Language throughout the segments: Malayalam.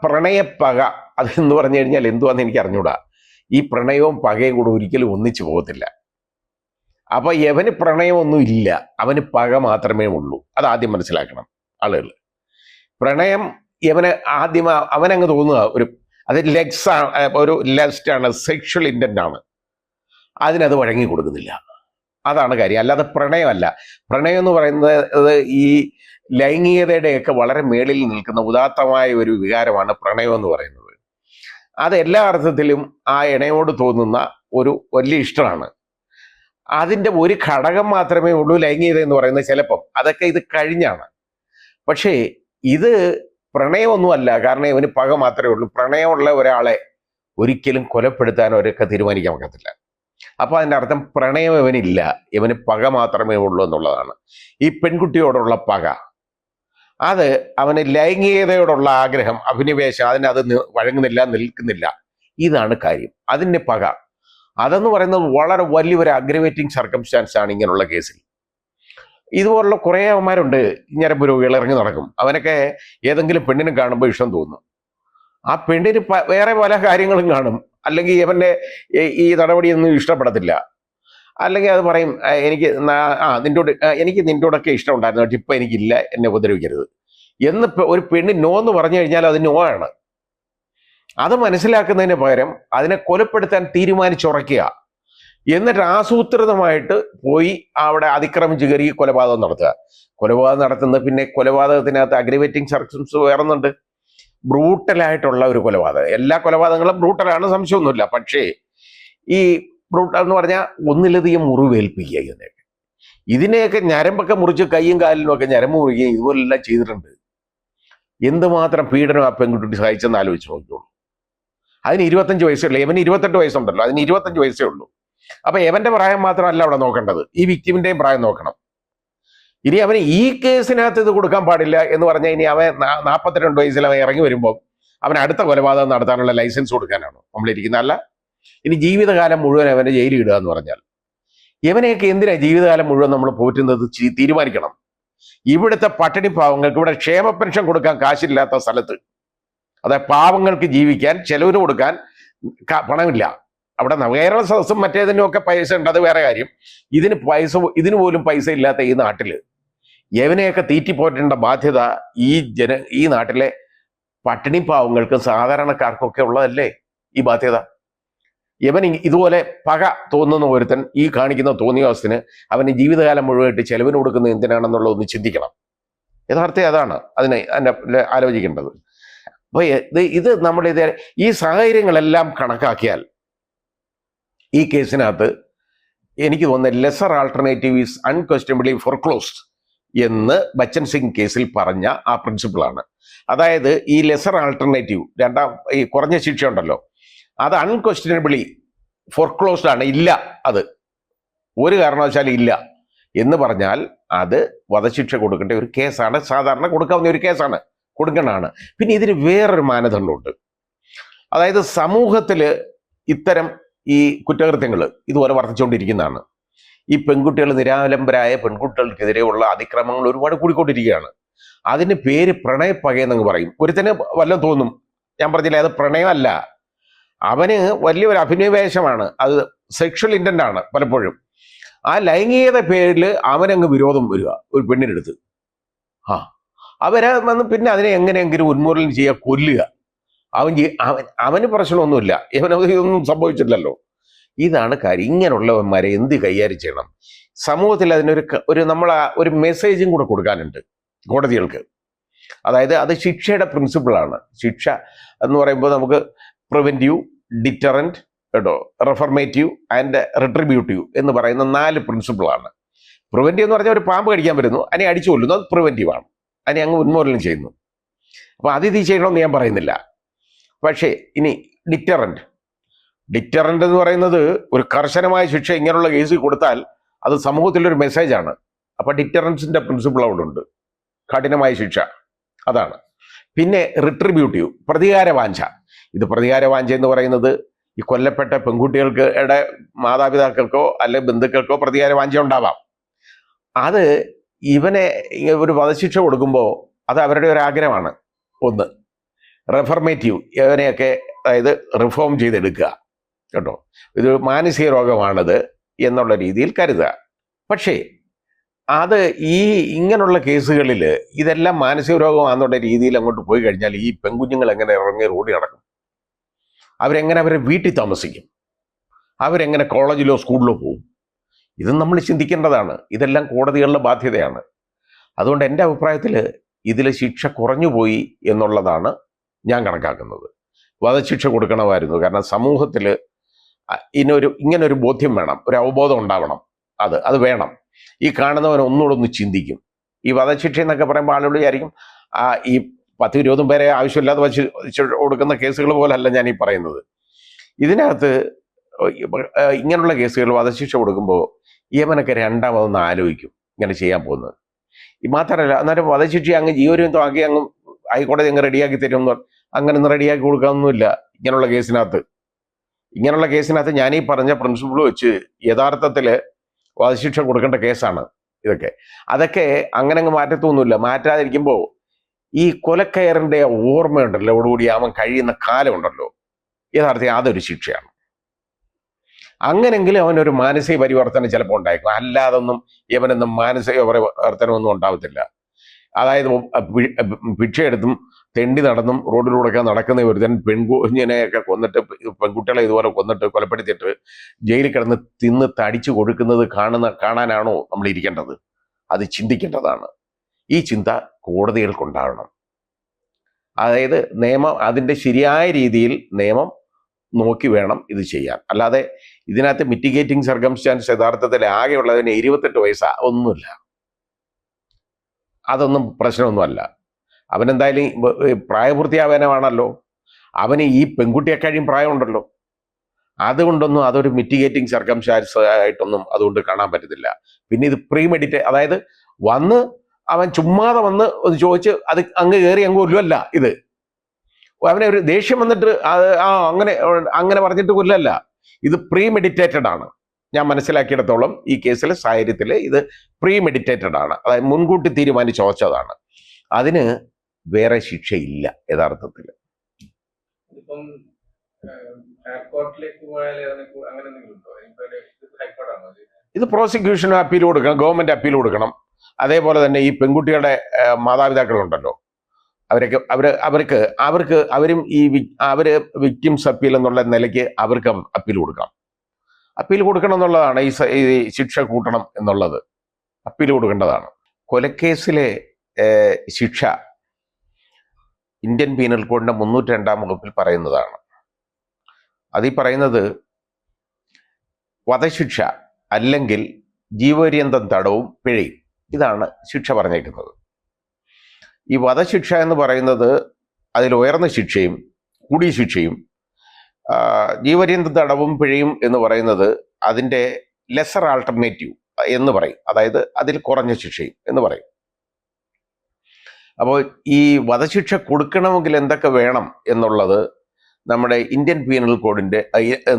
പ്രണയപ്പക അതെന്ന് പറഞ്ഞു കഴിഞ്ഞാൽ എന്തുവാന്ന് എനിക്ക് അറിഞ്ഞൂടാ. ഈ പ്രണയവും പകയും കൂടെ ഒരിക്കലും ഒന്നിച്ചു പോകത്തില്ല. അപ്പൊ യവന് പ്രണയമൊന്നും ഇല്ല, അവന് പക മാത്രമേ ഉള്ളൂ. അതാദ്യം മനസ്സിലാക്കണം ആളുകൾ. പ്രണയം യവന് ആദ്യം അവനങ്ങ് തോന്നുക അത് ലെഗ്സ് ആണ്, ഒരു ലെസ്റ്റ് ആണ്, സെക്ഷൽ ഇൻറ്റന്റ് ആണ്. അതിനത് വഴങ്ങി കൊടുക്കുന്നില്ല. അതാണ് കാര്യം, അല്ലാതെ പ്രണയമല്ല. പ്രണയം എന്ന് പറയുന്നത് ഈ ലൈംഗികതയുടെയൊക്കെ വളരെ മേളിൽ നിൽക്കുന്ന ഉദാത്തമായ ഒരു വികാരമാണ് പ്രണയം എന്ന് പറയുന്നത്. അത് എല്ലാ അർത്ഥത്തിലും ആ ഇണയോട് തോന്നുന്ന ഒരു വലിയ ഇഷ്ടമാണ്. അതിൻ്റെ ഒരു ഘടകം മാത്രമേ ഉള്ളൂ ലൈംഗികത എന്ന് പറയുന്നത്. ചിലപ്പം അതൊക്കെ ഇത് കഴിഞ്ഞാണ്. പക്ഷേ ഇത് പ്രണയമൊന്നുമല്ല. കാരണം ഇവന് പക മാത്രമേ ഉള്ളൂ. പ്രണയമുള്ള ഒരാളെ ഒരിക്കലും കൊലപ്പെടുത്താൻ അവരൊക്കെ തീരുമാനിക്കാൻ പറ്റത്തില്ല. അപ്പൊ അതിൻ്റെ അർത്ഥം പ്രണയം ഇവനില്ല, ഇവന് പക മാത്രമേ ഉള്ളൂ എന്നുള്ളതാണ്. ഈ പെൺകുട്ടിയോടുള്ള പക, അത് അവന് ലൈംഗികതയോടുള്ള ആഗ്രഹം, അഭിനിവേശം, അതിനത് വഴങ്ങുന്നില്ല, നിൽക്കുന്നില്ല. ഇതാണ് കാര്യം. അതിൻ്റെ പക അതെന്ന് പറയുന്നത് വളരെ വലിയൊരു അഗ്രവേറ്റിംഗ് സർക്കംസ്റ്റാൻസ് ആണ് ഇങ്ങനെയുള്ള കേസിൽ. ഇതുപോലുള്ള കുറേ അവന്മാരുണ്ട്, ഞരമ്പ് രോഗികൾ ഇറങ്ങി നടക്കും. അവനൊക്കെ ഏതെങ്കിലും പെണ്ണിനെ കാണുമ്പോൾ ഇഷ്ടം തോന്നും. ആ പെണ്ണിന് വേറെ പല കാര്യങ്ങളും കാണും. അല്ലെങ്കിൽ ഇവന്റെ ഈ നടപടിയൊന്നും ഇഷ്ടപ്പെടത്തില്ല. അല്ലെങ്കിൽ അത് പറയും, എനിക്ക് നിന്റോടൊക്കെ ഇഷ്ടം ഉണ്ടായിരുന്നു, പക്ഷെ ഇപ്പൊ എനിക്കില്ല, എന്നെ ഉപദ്രവിക്കരുത് എന്ന് ഒരു പെണ്ണ് നോ എന്ന് പറഞ്ഞു കഴിഞ്ഞാൽ അത് നോ ആണ്. അത് മനസ്സിലാക്കുന്നതിന് പകരം അതിനെ കൊലപ്പെടുത്താൻ തീരുമാനിച്ചുറയ്ക്കുക, എന്നിട്ട് ആസൂത്രിതമായിട്ട് പോയി അവിടെ അതിക്രമിച്ച് കയറി കൊലപാതകം നടത്തുക. കൊലപാതകം നടത്തുന്നത് പിന്നെ കൊലപാതകത്തിനകത്ത് അഗ്രവേറ്റിംഗ് സർക്കംസ്റ്റൻസ് വേറൊന്നുണ്ട്. ബ്രൂട്ടലായിട്ടുള്ള ഒരു കൊലപാതകം. എല്ലാ കൊലപാതകങ്ങളും ബ്രൂട്ടലാണ്, സംശയമൊന്നുമില്ല. പക്ഷേ ഈ ബ്രൂട്ടൽ എന്ന് പറഞ്ഞാൽ ഒന്നിലധികം മുറിവേൽപ്പിക്കുക. ഇതിനെയൊക്കെ ഞരമ്പൊക്കെ മുറിച്ച് കൈയും കാലിലും ഒക്കെ ഞരമ്പ് മുറിക്കുകയും ഇതുപോലെല്ലാം ചെയ്തിട്ടുണ്ട്. എന്തുമാത്രം പീഡനം ആ പെൺകുട്ടി സഹിച്ചെന്ന് ആലോചിച്ച് നോക്കിയോളൂ. അതിന് 25 വയസ്സേ ഉള്ളൂ. ഇവന് 28 വയസ്സുണ്ടല്ലോ, അതിന് 25 വയസ്സേ ഉള്ളൂ. അപ്പൊ എവന്റെ പ്രായം മാത്രമല്ല അവിടെ നോക്കേണ്ടത്, ഈ വിക്ടിമിന്റെയും പ്രായം നോക്കണം. ഇനി അവന് ഈ കേസിനകത്ത് ഇത് കൊടുക്കാൻ പാടില്ല എന്ന് പറഞ്ഞാൽ ഇനി അവൻ 42 വയസ്സിൽ അവൻ ഇറങ്ങി വരുമ്പോൾ അവൻ അടുത്ത കൊലപാതകം നടത്താനുള്ള ലൈസൻസ് കൊടുക്കാനാണ് നമ്മളിരിക്കുന്നത്. അല്ല, ഇനി ജീവിതകാലം മുഴുവൻ അവനെ ജയിലിൽ ഇടുക എന്ന് പറഞ്ഞാൽ ഇവനെയൊക്കെ എന്തിനാ ജീവിതകാലം മുഴുവൻ നമ്മൾ പോറ്റുന്നത് തീരുമാനിക്കണം. ഇവിടുത്തെ പട്ടിണി പാവങ്ങൾക്ക് ഇവിടെ ക്ഷേമ പെൻഷൻ കൊടുക്കാൻ കാശില്ലാത്ത സ്ഥലത്ത്, അതായത് പാവങ്ങൾക്ക് ജീവിക്കാൻ ചെലവിന് കൊടുക്കാൻ പണമില്ല. അവിടെ കേരള സദസ്സും മറ്റേതിനും ഒക്കെ പൈസ ഉണ്ട്, അത് വേറെ കാര്യം. ഇതിന് പോലും പൈസ ഇല്ലാത്ത ഈ നാട്ടില് യവനെയൊക്കെ തീറ്റിപ്പോറ്റേണ്ട ബാധ്യത ഈ നാട്ടിലെ പട്ടിണി പാവങ്ങൾക്കും സാധാരണക്കാർക്കൊക്കെ ഉള്ളതല്ലേ ഈ ബാധ്യത? യവൻ ഇതുപോലെ പക തോന്നുന്ന ഒരുത്തൻ ഈ കാണിക്കുന്ന തോന്നിയവസ്ഥന് അവന് ജീവിതകാലം മുഴുവനായിട്ട് ചെലവിന് കൊടുക്കുന്നത് എന്തിനാണെന്നുള്ളത് ഒന്ന് ചിന്തിക്കണം. യഥാർത്ഥം അതാണ് അതിനെ ആലോചിക്കേണ്ടത്. അപ്പൊ ഇത് നമ്മുടെ ഈ സാഹചര്യങ്ങളെല്ലാം കണക്കാക്കിയാൽ ഈ കേസിനകത്ത് എനിക്ക് തോന്നുന്നത് ലെസർ ആൾട്ടർനേറ്റീവ് ഈസ് അൺക്വസ്റ്റ്യനബിളി ഫോർക്ലോസ്ഡ് എന്ന് ബച്ചൻ സിംഗ് കേസിൽ പറഞ്ഞ ആ പ്രിൻസിപ്പിളാണ്. അതായത് ഈ ലെസർ ആൾട്ടർനേറ്റീവ്, ഈ കുറഞ്ഞ ശിക്ഷ ഉണ്ടല്ലോ, അത് അൺക്വസ്റ്റ്യനബിളി ഫോർക്ലോസ്ഡ് ആണ്, ഇല്ല, അത് ഒരു കാരണവശാലും ഇല്ല എന്ന് പറഞ്ഞാൽ അത് വധശിക്ഷ കൊടുക്കേണ്ട ഒരു കേസാണ്. സാധാരണ കൊടുക്കാവുന്ന ഒരു കേസാണ്, കൊടുക്കേണ്ടതാണ്. പിന്നെ ഇതിന് വേറൊരു മാനദണ്ഡമുണ്ട്. അതായത് സമൂഹത്തിൽ ഇത്തരം ഈ കുറ്റകൃത്യങ്ങൾ ഇതുപോലെ വർദ്ധിച്ചുകൊണ്ടിരിക്കുന്നതാണ്. ഈ പെൺകുട്ടികൾ, നിരാലംബരായ പെൺകുട്ടികൾക്കെതിരെയുള്ള അതിക്രമങ്ങൾ ഒരുപാട് കൂടിക്കൊണ്ടിരിക്കുകയാണ്. അതിന് പേര് പ്രണയപ്പകയെന്നങ്ങ് പറയും. ഒരുത്തന് വല്ലതും തോന്നും, ഞാൻ പറഞ്ഞില്ലേ, അത് പ്രണയമല്ല, അവന് വലിയൊരു അഭിനിവേശമാണ്, അത് സെക്ഷൽ ഇൻറ്റന്റ് ആണ്. പലപ്പോഴും ആ ലൈംഗികത പേരിൽ അവനങ്ങ് വിരോധം വരിക ഒരു പെണ്ണിനെടുത്ത്. അവരെ വന്ന് പിന്നെ അതിനെ എങ്ങനെയെങ്കിലും ഉന്മൂലനം ചെയ്യുക, കൊല്ലുക. അവന് പ്രശ്നമൊന്നുമില്ല, ഇതൊന്നും സംഭവിച്ചില്ലല്ലോ. ഇതാണ് കാര്യം. ഇങ്ങനെയുള്ളവന്മാരെ എന്ത് കൈകാര്യം ചെയ്യണം? സമൂഹത്തിൽ അതിനൊരു നമ്മൾ ഒരു മെസ്സേജും കൂടെ കൊടുക്കാനുണ്ട് കോടതികൾക്ക്. അതായത് അത് ശിക്ഷയുടെ പ്രിൻസിപ്പിളാണ്. ശിക്ഷ എന്ന് പറയുമ്പോൾ നമുക്ക് പ്രിവെന്റീവ്, ഡിറ്ററന്റ്, റെഫർമേറ്റീവ് ആൻഡ് റിട്രിബ്യൂട്ടീവ് എന്ന് പറയുന്ന 4 പ്രിൻസിപ്പിളാണ്. പ്രിവെന്റീവ് എന്ന് പറഞ്ഞാൽ ഒരു പാമ്പ് കടിക്കാൻ വരുന്നു, അതിനെ അടിച്ചു കൊല്ലുന്നു, അത് പ്രിവെന്റീവ് ആണ്, അതിനെ അങ്ങ് ഉന്മൂലനം ചെയ്യുന്നു. അപ്പോൾ അത് ചെയ്യണമെന്ന് ഞാൻ പറയുന്നില്ല. പക്ഷേ ഇനി ഡിറ്ററന്റ് എന്ന് പറയുന്നത് ഒരു കർശനമായ ശിക്ഷ ഇങ്ങനെയുള്ള കേസിൽ കൊടുത്താൽ അത് സമൂഹത്തിലൊരു മെസ്സേജാണ്. അപ്പൊ ഡിറ്ററൻസിന്റെ പ്രിൻസിപ്പിൾ അവിടെ ഉണ്ട്, കഠിനമായ ശിക്ഷ, അതാണ്. പിന്നെ റിട്രിബ്യൂട്ടീവ്, പ്രതികാരവാഞ്ച. ഇത് പ്രതികാരവാഞ്ച എന്ന് പറയുന്നത് ഈ കൊല്ലപ്പെട്ട പെൺകുട്ടികൾക്ക് മാതാപിതാക്കൾക്കോ അല്ലെ ബന്ധുക്കൾക്കോ പ്രതികാരവാഞ്ച ഉണ്ടാവാം. അത് ഇവനെ ഒരു വധശിക്ഷ കൊടുക്കുമ്പോൾ അത് അവരുടെ ഒരു ആഗ്രഹമാണ്. ഒന്ന്. റെഫർമേറ്റീവ് അവനെയൊക്കെ അതായത് റിഫോം ചെയ്തെടുക്കുക കേട്ടോ. ഇത് മാനസിക രോഗമാണിത് എന്നുള്ള രീതിയിൽ കരുതുക. പക്ഷേ അത് ഇങ്ങനെയുള്ള കേസുകളിൽ ഇതെല്ലാം മാനസിക രോഗമാണെന്നുള്ള രീതിയിൽ അങ്ങോട്ട് പോയി കഴിഞ്ഞാൽ ഈ പെൺകുഞ്ഞുങ്ങൾ എങ്ങനെ ഇറങ്ങി റോഡിൽ നടക്കും? അവരെങ്ങനെ അവരെ വീട്ടിൽ താമസിക്കും? അവരെങ്ങനെ കോളേജിലോ സ്കൂളിലോ പോകും? ഇത് നമ്മൾ ചിന്തിക്കേണ്ടതാണ്. ഇതെല്ലാം കോടതികളുടെ ബാധ്യതയാണ്. അതുകൊണ്ട് എൻ്റെ അഭിപ്രായത്തിൽ ഇതിൽ ശിക്ഷ കുറഞ്ഞുപോയി എന്നുള്ളതാണ് ഞാൻ കണക്കാക്കുന്നത്. വധശിക്ഷ കൊടുക്കണമായിരുന്നു. കാരണം സമൂഹത്തിൽ ഇങ്ങനൊരു ബോധ്യം വേണം, ഒരു അവബോധം ഉണ്ടാവണം. അത് വേണം. ഈ കാണുന്നവൻ ഒന്നുകൂടെ ഒന്ന് ചിന്തിക്കും. ഈ വധശിക്ഷ എന്നൊക്കെ പറയുമ്പോൾ ആളുകൾ വിചാരിക്കും ഈ 10-20 പേരെ ആവശ്യമില്ലാതെ വധശിക്ഷ കൊടുക്കുന്ന കേസുകൾ പോലല്ല ഞാൻ ഈ പറയുന്നത്. ഇതിനകത്ത് ഇങ്ങനെയുള്ള കേസുകൾ വധശിക്ഷ കൊടുക്കുമ്പോൾ യമനൊക്കെ രണ്ടാമതൊന്ന് ആലോചിക്കും ഇങ്ങനെ ചെയ്യാൻ പോകുന്നത്. മാത്രമല്ല അന്നേരം വധശിക്ഷ അങ്ങ് ജീവപര്യന്തം ആക്കി അങ്ങ് ഹൈക്കോടതി അങ്ങ് റെഡിയാക്കി തരുമെന്ന് അങ്ങനെ ഒന്നും റെഡിയാക്കി കൊടുക്കാനൊന്നുമില്ല. ഇങ്ങനെയുള്ള കേസിനകത്ത് ഞാൻ ഈ പറഞ്ഞ പ്രിൻസിപ്പിൾ വെച്ച് യഥാർത്ഥത്തിൽ വധശിക്ഷ കൊടുക്കേണ്ട കേസാണ് ഇതൊക്കെ. അതൊക്കെ അങ്ങനെ അങ്ങ് മാറ്റത്തൊന്നുമില്ല. മാറ്റാതിരിക്കുമ്പോൾ ഈ കൊലക്കയറിൻ്റെ ഓർമ്മയുണ്ടല്ലോ, ഓടുകൂടി അവൻ കഴിയുന്ന കാലമുണ്ടല്ലോ, യഥാർത്ഥത്തിൽ അതൊരു ശിക്ഷയാണ്. അങ്ങനെങ്കിലും അവനൊരു മാനസിക പരിവർത്തനം ചിലപ്പോൾ ഉണ്ടായിരിക്കും. അല്ലാതൊന്നും ഇവനൊന്നും മാനസിക പരിവർത്തനമൊന്നും ഉണ്ടാവത്തില്ല. അതായത് ഭിക്ഷയെടുത്തും തെണ്ടി നടന്നും റോഡിലൂടെയൊക്കെ നടക്കുന്ന ഒരുത്തൻ പെൺകുഞ്ഞിനെയൊക്കെ കൊന്നിട്ട്, പെൺകുട്ടികളെ ഇതുപോലെ കൊന്നിട്ട് കൊലപ്പെടുത്തിയിട്ട് ജയിലിൽ കിടന്ന് തിന്ന് തടിച്ചു കൊടുക്കുന്നത് കാണാനാണോ നമ്മൾ ഇരിക്കേണ്ടത്? അത് ചിന്തിക്കേണ്ടതാണ്. ഈ ചിന്ത കോടതികൾക്കുണ്ടാവണം. അതായത് നിയമം അതിൻ്റെ ശരിയായ രീതിയിൽ നിയമം നോക്കി വേണം ഇത് ചെയ്യാൻ. അല്ലാതെ ഇതിനകത്ത് മിറ്റിഗേറ്റിംഗ് സർക്കംസ്റ്റാൻസ് യഥാർത്ഥത്തിൽ ആകെയുള്ളതിന് 28 വയസ്സാ, ഒന്നുമില്ല. അതൊന്നും പ്രശ്നമൊന്നുമല്ല. അവനെന്തായാലും പ്രായപൂർത്തിയാവാനാണല്ലോ. അവന് ഈ പെൺകുട്ടിയെക്കഴിയും പ്രായമുണ്ടല്ലോ. അതുകൊണ്ടൊന്നും അതൊരു മിറ്റിഗേറ്റിംഗ് സർക്കംസ്റ്റാൻസ് ആയിട്ടൊന്നും അതുകൊണ്ട് കാണാൻ പറ്റത്തില്ല. പിന്നെ ഇത് അതായത് വന്ന് അവൻ ചുമ്മാതെ വന്ന് ഒന്ന് ചോദിച്ച് അത് അങ്ങ് കയറി അങ്ങ് കൊല്ലുമല്ല. ഇത് അവനെ ഒരു ദേഷ്യം വന്നിട്ട് അങ്ങനെ പറഞ്ഞിട്ട് കൊല്ലല്ല. ഇത് പ്രീമെഡിറ്റേറ്റഡ് ആണ്. ഞാൻ മനസ്സിലാക്കിയിടത്തോളം ഈ കേസിലെ സാഹചര്യത്തിൽ ഇത് പ്രീമെഡിറ്റേറ്റഡ് ആണ്. അതായത് മുൻകൂട്ടി തീരുമാനിച്ച് ചോദിച്ചതാണ്. അതിന് വേറെ ശിക്ഷയില്ല യഥാർത്ഥത്തിൽ. ഇത് പ്രോസിക്യൂഷന് അപ്പീൽ കൊടുക്കണം, ഗവൺമെന്റ് അപ്പീൽ കൊടുക്കണം. അതേപോലെ തന്നെ ഈ പെൺകുട്ടിയുടെ മാതാപിതാക്കളുണ്ടല്ലോ, അവരും അവര് വിക്ടിംസ് അപ്പീൽ എന്നുള്ള നിലയ്ക്ക് അവർക്ക് അപ്പീൽ കൊടുക്കണം എന്നുള്ളതാണ്. ഈ ശിക്ഷ കൂട്ടണം എന്നുള്ളത് അപ്പീൽ കൊടുക്കേണ്ടതാണ്. കൊലക്കേസിലെ ശിക്ഷ ഇന്ത്യൻ പീനൽ കോഡിന്റെ 302-ാം വകുപ്പിൽ പറയുന്നതാണ്. അതിൽ പറയുന്നത് വധശിക്ഷ അല്ലെങ്കിൽ ജീവപര്യന്തം തടവും പിഴയും, ഇതാണ് ശിക്ഷ പറഞ്ഞേക്കുന്നത്. ഈ വധശിക്ഷ എന്ന് പറയുന്നത് അതിൽ ഉയർന്ന ശിക്ഷയും കൂടിയ ശിക്ഷയും, ജീവപര്യന്തം തടവും പിഴയും എന്ന് പറയുന്നത് അതിൻ്റെ ലെസർ ആൾട്ടർനേറ്റീവ് എന്ന് പറയും. അതായത് അതിൽ കുറഞ്ഞ ശിക്ഷയും എന്ന് പറയും. അപ്പോൾ ഈ വധശിക്ഷ കൊടുക്കണമെങ്കിൽ എന്തൊക്കെ വേണം എന്നുള്ളത് നമ്മുടെ ഇന്ത്യൻ പീനൽ കോഡിൻ്റെ,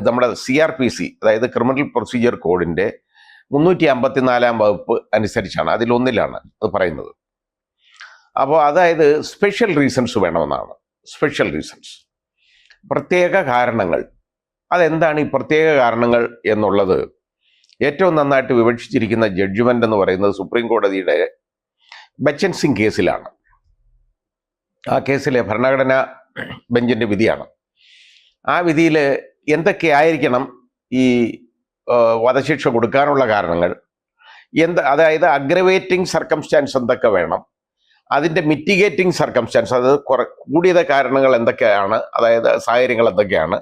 നമ്മുടെ CRPC അതായത് ക്രിമിനൽ പ്രൊസീജിയർ കോഡിൻ്റെ 354-ാം വകുപ്പ് അനുസരിച്ചാണ്, അതിലൊന്നിലാണ് അത് പറയുന്നത്. അപ്പോൾ അതായത് സ്പെഷ്യൽ റീസൺസ് വേണമെന്നാണ്. സ്പെഷ്യൽ റീസൺസ്, പ്രത്യേക കാരണങ്ങൾ. അതെന്താണ് ഈ പ്രത്യേക കാരണങ്ങൾ എന്നുള്ളത് ഏറ്റവും നന്നായിട്ട് വിവക്ഷിച്ചിരിക്കുന്ന ജഡ്ജ്മെന്റ് എന്ന് പറയുന്നത് സുപ്രീം കോടതിയുടെ ബച്ചൻ സിംഗ് കേസിലാണ്. ആ കേസിലെ ഭരണഘടനാ ബെഞ്ചിന്റെ വിധിയാണ്. ആ വിധിയിൽ എന്തൊക്കെയായിരിക്കണം ഈ വധശിക്ഷ കൊടുക്കാനുള്ള കാരണങ്ങൾ, അതായത് അഗ്രവേറ്റിംഗ് സർക്കംസ്റ്റാൻസ് എന്തൊക്കെ വേണം, അതിൻ്റെ മിറ്റിഗേറ്റിംഗ് സർക്കംസ്റ്റാൻസ്, അത് കൂടിയ കാരണങ്ങൾ എന്തൊക്കെയാണ്, അതായത് സാഹചര്യങ്ങൾ എന്തൊക്കെയാണ്,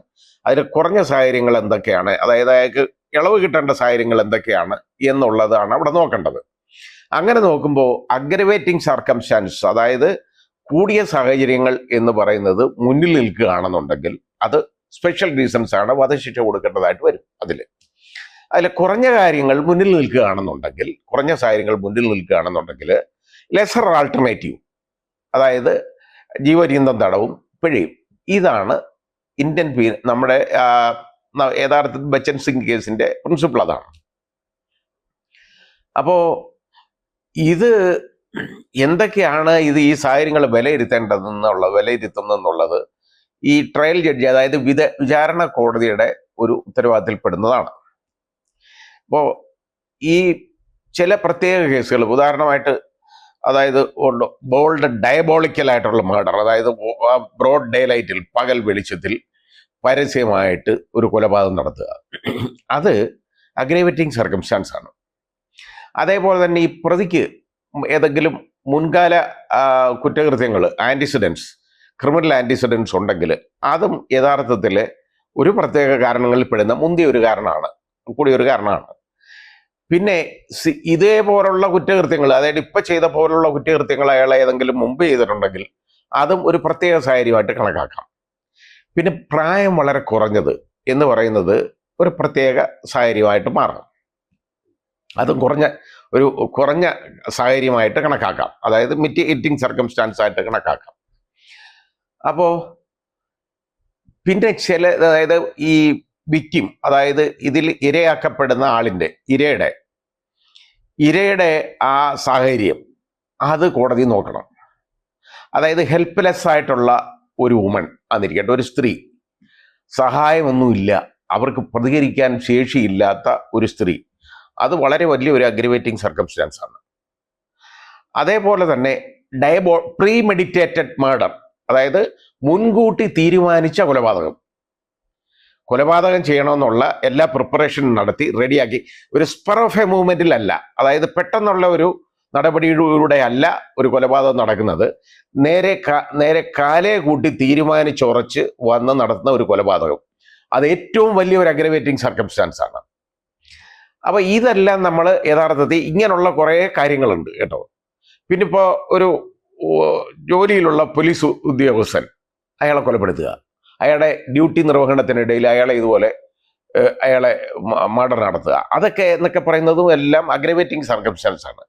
അതിൽ കുറഞ്ഞ സാഹചര്യങ്ങൾ എന്തൊക്കെയാണ്, അതായത് അയാൾക്ക് ഇളവ് കിട്ടേണ്ട സാഹചര്യങ്ങൾ എന്തൊക്കെയാണ് എന്നുള്ളതാണ് അവിടെ നോക്കേണ്ടത്. അങ്ങനെ നോക്കുമ്പോൾ അഗ്രവേറ്റിംഗ് സർക്കംസ്റ്റാൻസ്, അതായത് കൂടിയ സാഹചര്യങ്ങൾ എന്ന് പറയുന്നത് മുന്നിൽ നിൽക്കുകയാണെന്നുണ്ടെങ്കിൽ അത് സ്പെഷ്യൽ റീസൺസ് ആണ്, വധശിക്ഷ കൊടുക്കേണ്ടതായിട്ട് വരും. അതിൽ കുറഞ്ഞ കാര്യങ്ങൾ മുന്നിൽ നിൽക്കുകയാണെന്നുണ്ടെങ്കിൽ, കുറഞ്ഞ സാഹചര്യങ്ങൾ മുന്നിൽ നിൽക്കുകയാണെന്നുണ്ടെങ്കിൽ ലെസർ ആൾട്ടർനേറ്റീവ്, അതായത് ജീവപര്യന്തം തടവും പിഴയും. ഇതാണ് ഇന്ത്യൻ നമ്മുടെ യഥാർത്ഥത്തിൽ ബച്ചൻ സിംഗ് കേസിന്റെ പ്രിൻസിപ്പിൾ അതാണ്. അപ്പോൾ ഇത് എന്തൊക്കെയാണ് ഇത് ഈ സാഹചര്യങ്ങൾ വിലയിരുത്തുന്നെന്നുള്ളത് ഈ ട്രയൽ ജഡ്ജി, അതായത് വിചാരണ കോടതിയുടെ ഒരു ഉത്തരവാദിത്തത്തിൽപ്പെടുന്നതാണ്. അപ്പോൾ ഈ ചില പ്രത്യേക കേസുകൾ, ഉദാഹരണമായിട്ട് അതായത് ബോൾഡ് ഡയബോളിക്കൽ ആയിട്ടുള്ള മർഡർ, അതായത് ബ്രോഡ് ഡേ ലൈറ്റിൽ, പകൽ വെളിച്ചത്തിൽ പരസ്യമായിട്ട് ഒരു കൊലപാതകം നടത്തുക, അത് അഗ്രവേറ്റിംഗ് സർക്കംസ്റ്റാൻസ് ആണ്. അതേപോലെ തന്നെ ഈ പ്രതിക്ക് ഏതെങ്കിലും മുൻകാല കുറ്റകൃത്യങ്ങൾ, ക്രിമിനൽ ആൻറ്റിസിഡൻസ് ഉണ്ടെങ്കിൽ അതും യഥാർത്ഥത്തിൽ ഒരു പ്രത്യേക കാരണങ്ങളിൽ പെടുന്ന മുന്തിയ ഒരു കാരണമാണ്. പിന്നെ ഇതേപോലുള്ള കുറ്റകൃത്യങ്ങൾ, അതായത് ഇപ്പം ചെയ്ത പോലുള്ള കുറ്റകൃത്യങ്ങൾ അയാൾ ഏതെങ്കിലും മുമ്പ് ചെയ്തിട്ടുണ്ടെങ്കിൽ അതും ഒരു പ്രത്യേക സാഹചര്യമായിട്ട് കണക്കാക്കാം. പിന്നെ പ്രായം വളരെ കുറഞ്ഞത് എന്ന് പറയുന്നത് ഒരു പ്രത്യേക സാഹചര്യമായിട്ട് മാറും. അതും കുറഞ്ഞ സാഹചര്യമായിട്ട് കണക്കാക്കാം, അതായത് മിറ്റിഗേറ്റിംഗ് സർക്കംസ്റ്റാൻസ് ആയിട്ട് കണക്കാക്കാം. അപ്പോൾ പിന്നെ അതായത് ഈ വിക്ടിം, അതായത് ഇതിൽ ഇരയാക്കപ്പെടുന്ന ആളിൻ്റെ ഇരയുടെ ആ സാഹചര്യം അത് കോടതി നോക്കണം. അതായത് ഹെൽപ്ലെസ് ആയിട്ടുള്ള ഒരു വുമൺ എന്നിരിക്കട്ടെ, ഒരു സ്ത്രീ, സഹായമൊന്നുമില്ല, അവർക്ക് പ്രതികരിക്കാൻ ശേഷിയില്ലാത്ത ഒരു സ്ത്രീ, അത് വളരെ വലിയൊരു അഗ്രവേറ്റിംഗ് സർക്കംസ്റ്റാൻസ് ആണ്. അതേപോലെ തന്നെ പ്രീമെഡിറ്റേറ്റഡ് മർഡർ, അതായത് മുൻകൂട്ടി തീരുമാനിച്ച കൊലപാതകം ചെയ്യണമെന്നുള്ള എല്ലാ പ്രിപ്പറേഷനും നടത്തി റെഡിയാക്കി, ഒരു സ്പർ ഓഫ് എ മൂവ്മെന്റിലല്ല, അതായത് പെട്ടെന്നുള്ള ഒരു നടപടിയിലൂടെ അല്ല ഒരു കൊലപാതകം നടക്കുന്നത്, നേരെ കാലേ കൂട്ടി തീരുമാനിച്ചുറച്ച് വന്ന് നടത്തുന്ന ഒരു കൊലപാതകം, അത് ഏറ്റവും വലിയൊരു അഗ്രവേറ്റിംഗ് സർക്കംസ്റ്റാൻസ് ആണ്. അപ്പോൾ ഇതെല്ലാം നമ്മൾ യഥാർത്ഥത്തിൽ ഇങ്ങനെയുള്ള കുറേ കാര്യങ്ങളുണ്ട് കേട്ടോ. പിന്നെ ഇപ്പോൾ ഒരു ജോലിയിലുള്ള പോലീസ് ഉദ്യോഗസ്ഥൻ അയാളെ കൊലപ്പെടുത്തുക, അയാളുടെ ഡ്യൂട്ടി നിർവഹണത്തിനിടയിൽ അയാളെ മർഡർ നടത്തുക, അതൊക്കെ എന്നൊക്കെ പറയുന്നതും എല്ലാം അഗ്രവേറ്റിംഗ് സർക്കംസ്റ്റാൻസ് ആണ്.